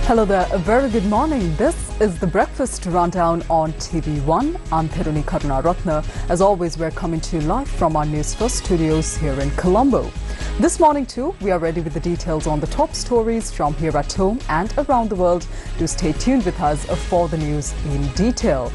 Hello there, a very good morning. This is the Breakfast Rundown on TV1. I'm Therunee Karunaratne. As always, we're coming to you live from our Newsfirst studios here in Colombo. This morning too, we are ready with the details on the top stories from here at home and around the world. Do stay tuned with us for the news in detail.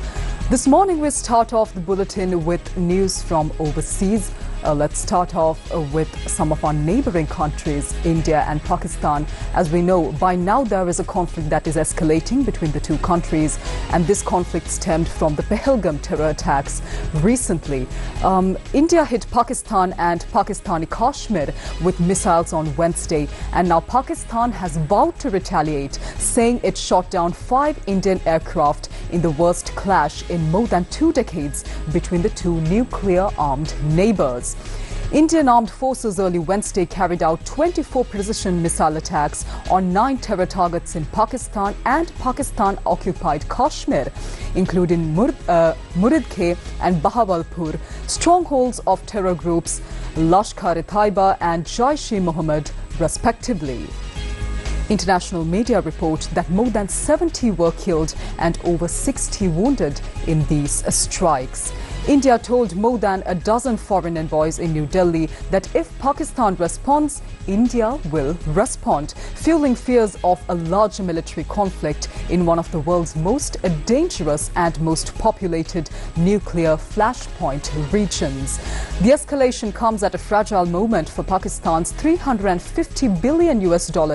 This morning we start off the bulletin with news from overseas. Let's start off with some of our neighboring countries, India and Pakistan. As we know, by now there is a conflict that is escalating between the two countries, and this conflict stemmed from the Pahalgam terror attacks recently. India hit Pakistan and Pakistani Kashmir with missiles on Wednesday, and now Pakistan has vowed to retaliate, saying it shot down 5 Indian aircraft in the worst clash in more than 2 decades between the two nuclear-armed neighbors. Indian armed forces early Wednesday carried out 24 precision missile attacks on 9 terror targets in Pakistan and Pakistan-occupied Kashmir, including Muridke and Bahawalpur, strongholds of terror groups Lashkar-e-Taiba and Jaish-e-Mohammed, respectively. International media report that more than 70 were killed and over 60 wounded in these strikes. India told more than a dozen foreign envoys in New Delhi that if Pakistan responds, India will respond, fueling fears of a larger military conflict in one of the world's most dangerous and most populated nuclear flashpoint regions. The escalation comes at a fragile moment for Pakistan's $350 billion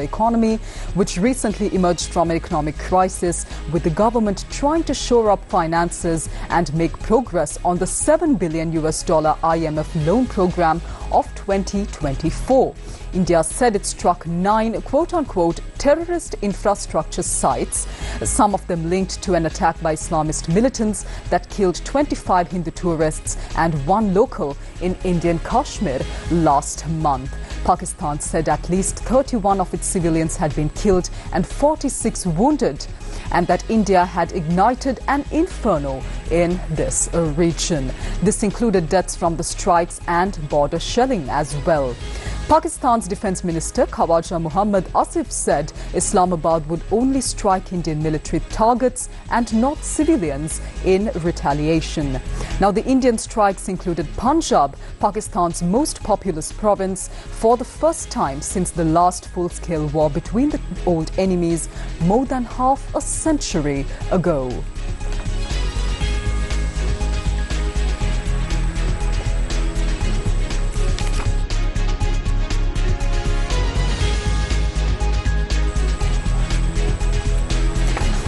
economy, which recently emerged from an economic crisis, with the government trying to shore up finances and make progress on the $7 billion IMF loan program of 2024. India said it struck 9 quote-unquote terrorist infrastructure sites, some of them linked to an attack by Islamist militants that killed 25 Hindu tourists and 1 local in Indian Kashmir last month. Pakistan said at least 31 of its civilians had been killed and 46 wounded, and that India had ignited an inferno in this region. This included deaths from the strikes and border shelling as well. Pakistan's Defence Minister Khawaja Muhammad Asif said Islamabad would only strike Indian military targets and not civilians in retaliation. Now, the Indian strikes included Punjab, Pakistan's most populous province, for the first time since the last full-scale war between the old enemies more than half a century ago.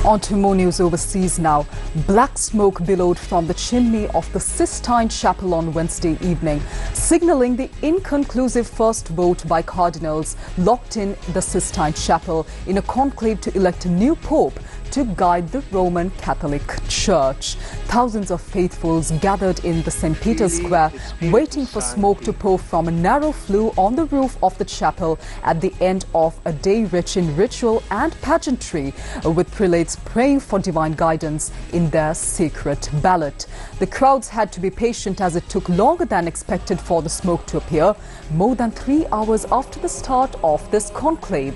On to more news overseas now. Black smoke billowed from the chimney of the Sistine Chapel on Wednesday evening, signalling the inconclusive first vote by cardinals locked in the Sistine Chapel in a conclave to elect a new pope to guide the Roman Catholic Church. Thousands of faithfuls gathered in the St. Peter's Square, waiting for smoke to pour from a narrow flue on the roof of the chapel at the end of a day rich in ritual and pageantry, with prelates praying for divine guidance in their sacred ballot. The crowds had to be patient as it took longer than expected for the smoke to appear, more than 3 hours after the start of this conclave.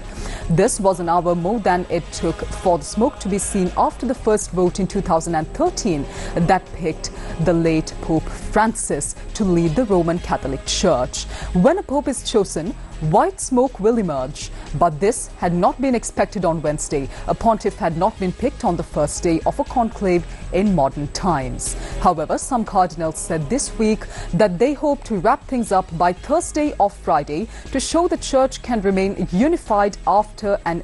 This was an hour more than it took for the smoke to be seen after the first vote in 2013 that picked the late Pope Francis to lead the Roman Catholic Church. When a pope is chosen, white smoke will emerge, but this had not been expected on Wednesday. A pontiff had not been picked on the first day of a conclave in modern times. However, some cardinals said this week that they hope to wrap things up by Thursday or Friday to show the church can remain unified after an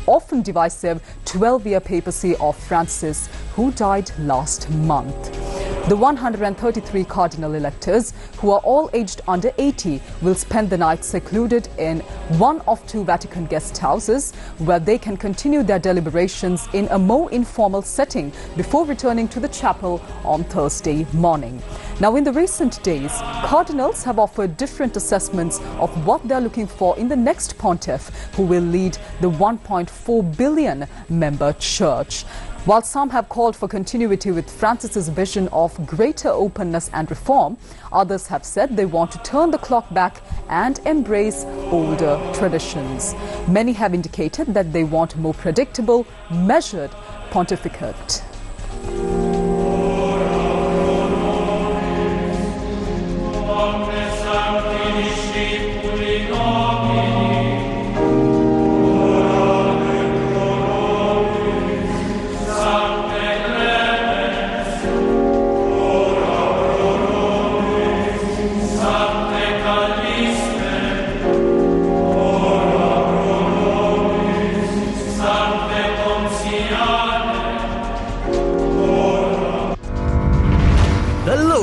often divisive 12-year papacy of Francis, who died last month. The 133 cardinal electors, who are all aged under 80, will spend the night secluded in one of 2 Vatican guest houses, where they can continue their deliberations in a more informal setting before returning to the chapel on Thursday morning. Now, in the recent days, cardinals have offered different assessments of what they're looking for in the next pontiff who will lead the 1.4 billion member church. While some have called for continuity with Francis's vision of greater openness and reform, others have said they want to turn the clock back and embrace older traditions. Many have indicated that they want a more predictable, measured pontificate.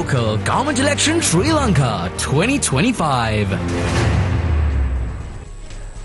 Local Government Election Sri Lanka 2025.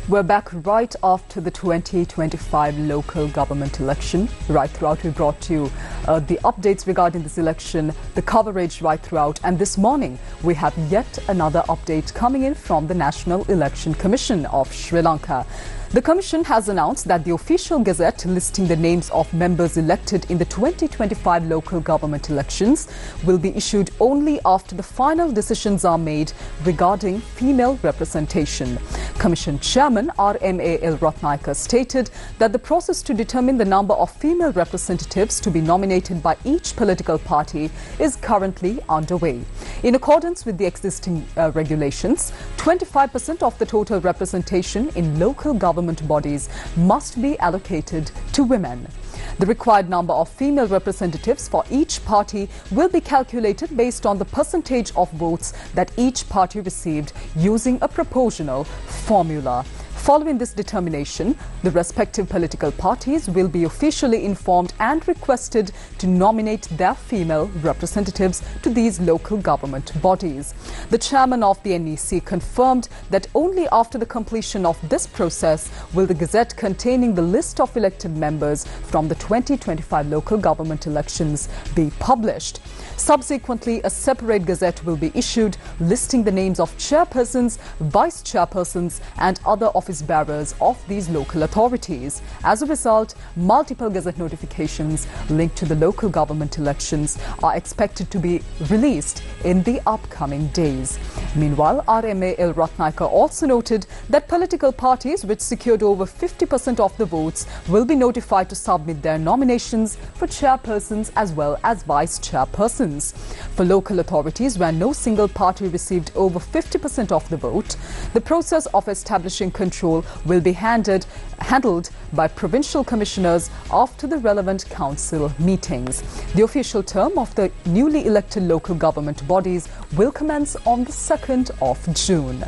We're back right after the 2025 local government election. Right throughout, we brought you the updates regarding this election, the coverage right throughout. And this morning, we have yet another update coming in from the National Election Commission of Sri Lanka. The Commission has announced that the official gazette listing the names of members elected in the 2025 local government elections will be issued only after the final decisions are made regarding female representation. Commission Chairman R.M.A.L. Ratnayaka stated that the process to determine the number of female representatives to be nominated by each political party is currently underway. In accordance with the existing regulations, 25% of the total representation in local government bodies must be allocated to women. The required number of female representatives for each party will be calculated based on the percentage of votes that each party received using a proportional formula. Following this determination, the respective political parties will be officially informed and requested to nominate their female representatives to these local government bodies. The chairman of the NEC confirmed that only after the completion of this process will the gazette containing the list of elected members from the 2025 local government elections be published. Subsequently, a separate gazette will be issued listing the names of chairpersons, vice chairpersons and other office bearers of these local authorities. As a result, multiple gazette notifications linked to the local government elections are expected to be released in the upcoming days. Meanwhile, R.M.A.L. Ratnayaka also noted that political parties which secured over 50% of the votes will be notified to submit their nominations for chairpersons as well as vice chairpersons. For local authorities where no single party received over 50% of the vote, the process of establishing control will be handled by provincial commissioners after the relevant council meetings. The official term of the newly elected local government bodies will commence on the 2nd of June.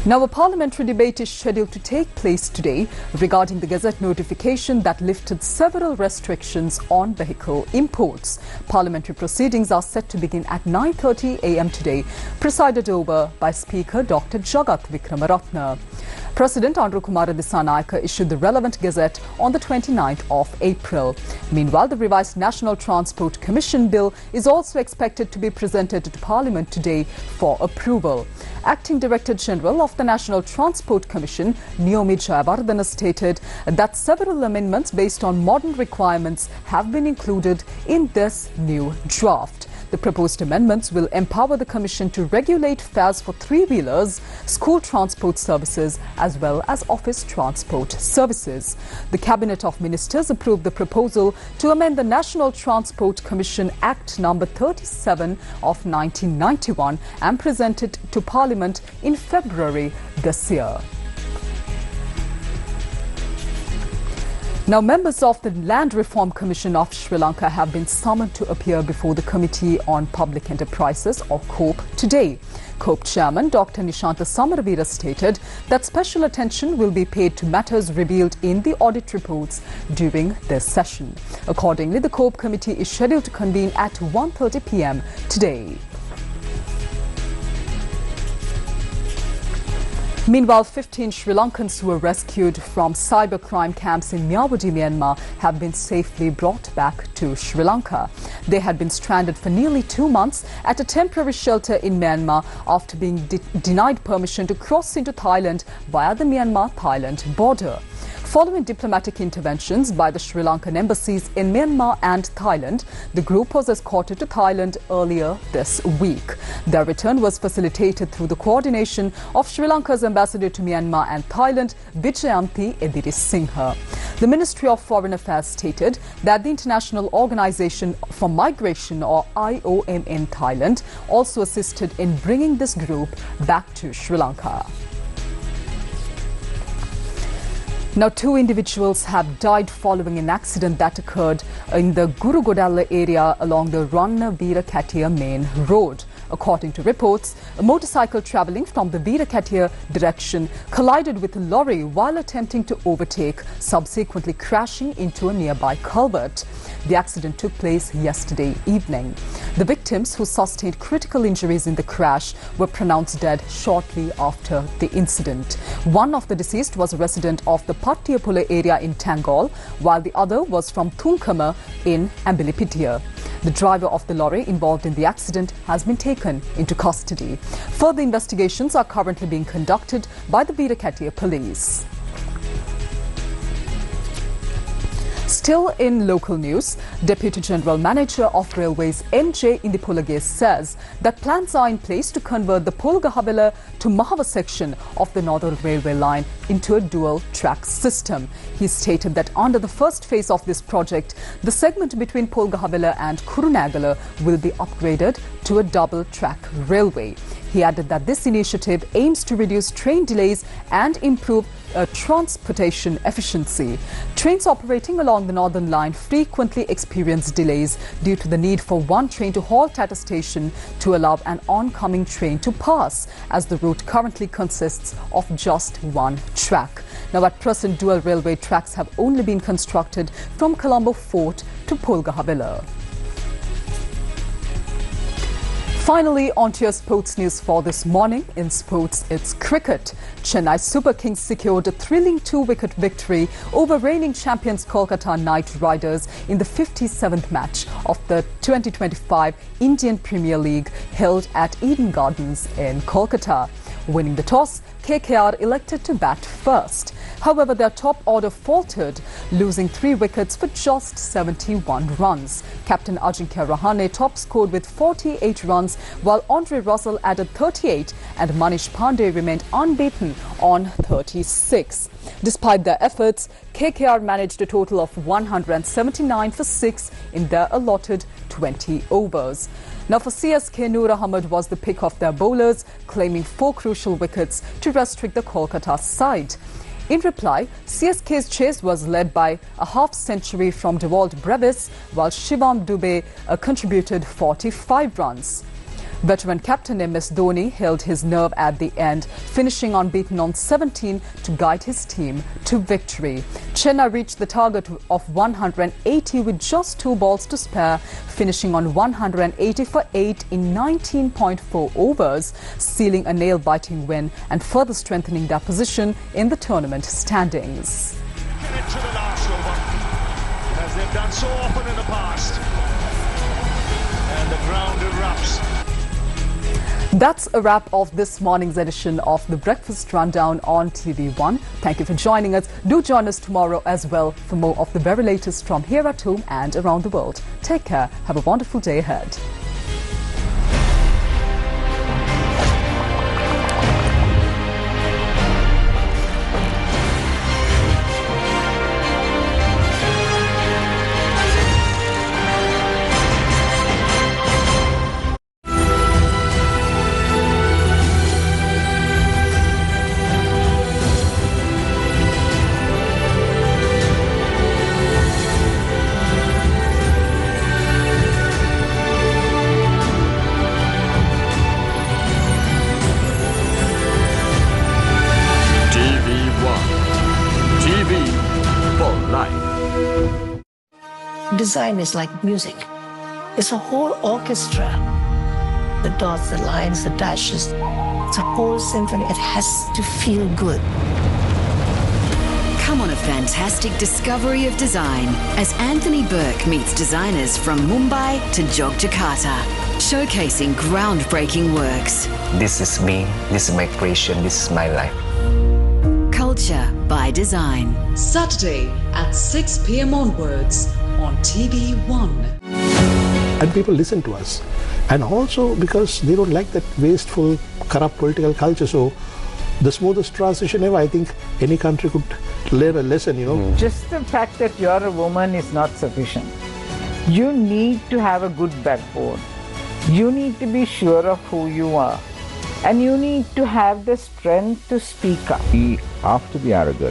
Now, a parliamentary debate is scheduled to take place today regarding the Gazette notification that lifted several restrictions on vehicle imports. Parliamentary proceedings are set to begin at 9:30 a.m. today, presided over by Speaker Dr. Jagat Vikramaratne. President Andrew Kumar Dissanayake issued the relevant gazette on the 29th of April. Meanwhile, the revised National Transport Commission bill is also expected to be presented to Parliament today for approval. Acting Director General of the National Transport Commission, Naomi Jayawardena, stated that several amendments based on modern requirements have been included in this new draft. The proposed amendments will empower the Commission to regulate fares for three-wheelers, school transport services as well as office transport services. The Cabinet of Ministers approved the proposal to amend the National Transport Commission Act No. 37 of 1991 and present it to Parliament in February this year. Now, members of the Land Reform Commission of Sri Lanka have been summoned to appear before the Committee on Public Enterprises, or COPE, today. COPE Chairman Dr. Nishantha Samaravira stated that special attention will be paid to matters revealed in the audit reports during this session. Accordingly, the COPE Committee is scheduled to convene at 1:30 p.m. today. Meanwhile, 15 Sri Lankans who were rescued from cybercrime camps in Myanmar have been safely brought back to Sri Lanka. They had been stranded for nearly 2 months at a temporary shelter in Myanmar after being denied permission to cross into Thailand via the Myanmar-Thailand border. Following diplomatic interventions by the Sri Lankan embassies in Myanmar and Thailand, the group was escorted to Thailand earlier this week. Their return was facilitated through the coordination of Sri Lanka's ambassador to Myanmar and Thailand, Vijayanti Edirisinghe. The Ministry of Foreign Affairs stated that the International Organization for Migration, or IOM in Thailand, also assisted in bringing this group back to Sri Lanka. Now, 2 individuals have died following an accident that occurred in the Gurugodalla area along the Ranna-Veerakatiya main road. According to reports, a motorcycle travelling from the Veerakatiya direction collided with a lorry while attempting to overtake, subsequently crashing into a nearby culvert. The accident took place yesterday evening. The victims, who sustained critical injuries in the crash, were pronounced dead shortly after the incident. One of the deceased was a resident of the Pattiyapula area in Tangol, while the other was from Thunkama in Ambilipitiya. The driver of the lorry involved in the accident has been taken into custody. Further investigations are currently being conducted by the Veerakatiya police. Still in local news, Deputy General Manager of Railways M.J. Indipulage says that plans are in place to convert the Polgahavela to Mahava section of the Northern Railway line into a dual-track system. He stated that under the first phase of this project, the segment between Polgahavela and Kurunegala will be upgraded to a double-track railway. He added that this initiative aims to reduce train delays and improve transportation efficiency. Trains operating along the Northern Line frequently experience delays due to the need for one train to halt at a station to allow an oncoming train to pass, as the route currently consists of just one track. Now, at present, dual railway tracks have only been constructed from Colombo Fort to Polgahavela. Finally, on to your sports news for this morning. In sports, it's cricket. Chennai Super Kings secured a thrilling 2-wicket victory over reigning champions Kolkata Knight Riders in the 57th match of the 2025 Indian Premier League held at Eden Gardens in Kolkata. Winning the toss, KKR elected to bat first. However, their top order faltered, losing 3 wickets for just 71 runs. Captain Ajinkya Rahane top scored with 48 runs, while Andre Russell added 38 and Manish Pandey remained unbeaten on 36. Despite their efforts, KKR managed a total of 179 for 6 in their allotted 20 overs. Now, for CSK, Noor Ahmed was the pick of their bowlers, claiming 4 crucial wickets to restrict the Kolkata side. In reply, CSK's chase was led by a half-century from Dewald Brevis, while Shivam Dubey contributed 45 runs. Veteran captain MS Dhoni held his nerve at the end, finishing unbeaten on 17 to guide his team to victory. Chennai reached the target of 180 with just 2 balls to spare, finishing on 180 for 8 in 19.4 overs, sealing a nail-biting win and further strengthening their position in the tournament standings. Get into the last over, as they've done so often in the past, and the ground erupts. That's a wrap of this morning's edition of the Breakfast Rundown on TV1. Thank you for joining us. Do join us tomorrow as well for more of the very latest from here at home and around the world. Take care. Have a wonderful day ahead. Design is like music. It's a whole orchestra. The dots, the lines, the dashes. It's a whole symphony. It has to feel good. Come on a fantastic discovery of design as Anthony Burke meets designers from Mumbai to Yogyakarta, showcasing groundbreaking works. This is me, this is my creation, this is my life. Culture by Design. Saturday at 6 p.m. onwards on TV1. And people listen to us. And also because they don't like that wasteful, corrupt political culture. So the smoothest transition ever, I think any country could learn a lesson, Just the fact that you're a woman is not sufficient. You need to have a good backbone. You need to be sure of who you are. And you need to have the strength to speak up. We have to be arrogant.